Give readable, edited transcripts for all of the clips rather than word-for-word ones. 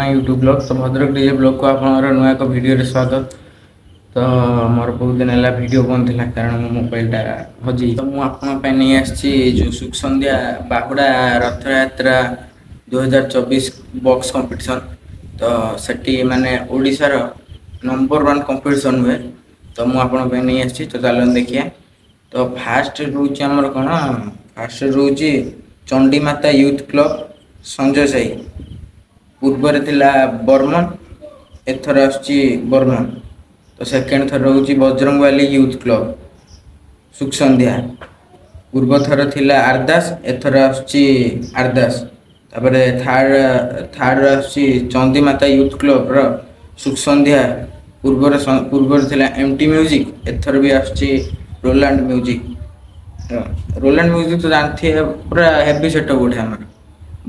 My YouTube blog. तो Bhadrak DJ blog को आप नुआ एक वीडियो स्वागत। तो मोर बहुत दिन है वीडियो बंद थी कारण मो मोबाइलटा हजी। तो मुझे नहीं आसी जो सुख संध्या बाहुड़ा रथ यात्रा 2024 बॉक्स कंपटीशन। तो सेठी माने ओडिशार नंबर 1 कंपटीशन हुए। तो मुझे नहीं आसी तो चलो देखिए। तो फास्ट रोच आमर कौन फास्ट रोच चंडीमाता यूथ क्लब संजय साई पूर्वर थिला बर्मन एथर आसची बर्मन। तो सेकेंड थर रोची बजरंगवाली यूथ क्लब सुख संध्या पूर्व थर थिला आरदास एथर आसची आरदास। तापर थर्ड आसची चंडीमाता यूथ क्लब रो सुख संध्या पूर्वर थिला एमटी म्यूजिक एथर भी आसची रोलैंड म्यूजिक। रोलैंड म्यूजिक तो जानते हैं पूरा हेवी सेटअप उठे हमारे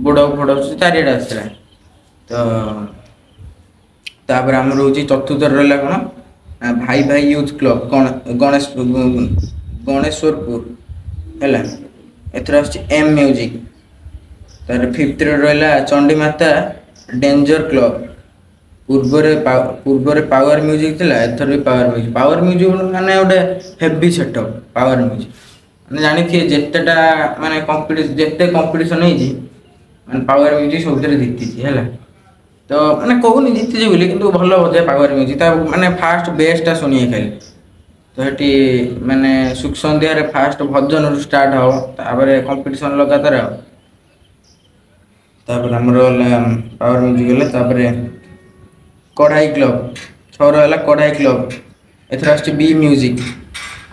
बड़ बड़ चारिटा आसला। तो तापर आम रोचे चतुर्थ रहा कौन भाई भाई यूथ क्लब गणेशपुर है एथर आस एम म्यूजिक। तार फिफ्थ रहा चंडीमाता डेंजर क्लब पूर्व पावर म्यूजिक थिला एथर भी पावर म्यूजिक माने गोटे हेवी सेटअप पावर म्यूजिक माने जानी थी जेतेटा माने कंपटीशन जेते कंपटीशन माने पावर म्यूजिक सब जीति है। तो मैंने कहूनी जीति बोली कि भल बजाए पावर म्यूजिक माने फास्ट बेसटा शुणी खाली। तो ये माने सुख संध्यार फास्ट भजन स्टार्ट हो तापर कंपटीशन लगातार तापर आमर पावर म्यूजिक है। कढ़ाई क्लब छर है कढ़ाई क्लब एथर आस बी म्यूजिक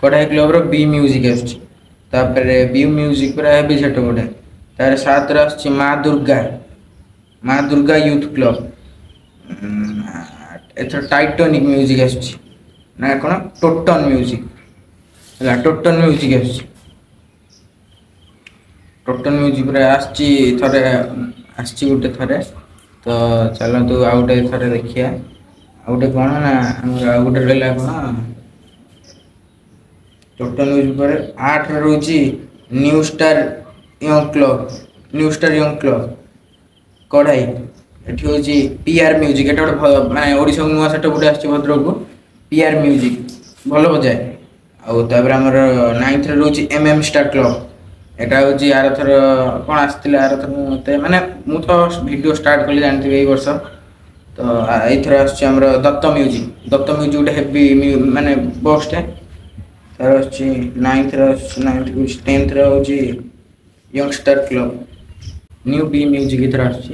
कढ़ाई क्लब रो बी म्यूजिक आसपर बी म्यूजिक पूरा हेवी सेट गोटे। तार सात आस माँ दुर्गा यूथ क्लब एथर टाइटनिक म्यूजिक आस कौन टोटन म्यूजिक है टोटन म्यूजिक टोटन म्यूजिक पूरा आसरे गोटे थे। तो चलतु आउ गए थे देखिए आउ गए कौन ना आउ गए रहा कौन टोटल म्यूजिक पर 8 रोची न्यू स्टार यंग क्लब कढ़ाई एटी हूँ पीआर म्यूजिक एटा गोटे माने ओडिशा नुआ सेट गोटे आस भद्रक को पीआर म्यूजिक भल बजाए। आउर आमर 9th रोची एमएम स्टार क्लब एटा हूँ यार थर कौन आसला यार थर मत माने मु तो वीडियो स्टार्ट कली जानते ये वर्ष। तो यथर आमर दत्त म्यूजिक गोटे हेवी माने बॉक्स है तार आस 9th 10th हूँ यंगस्टार क्लब न्यू बी म्यूजिक इधर आस।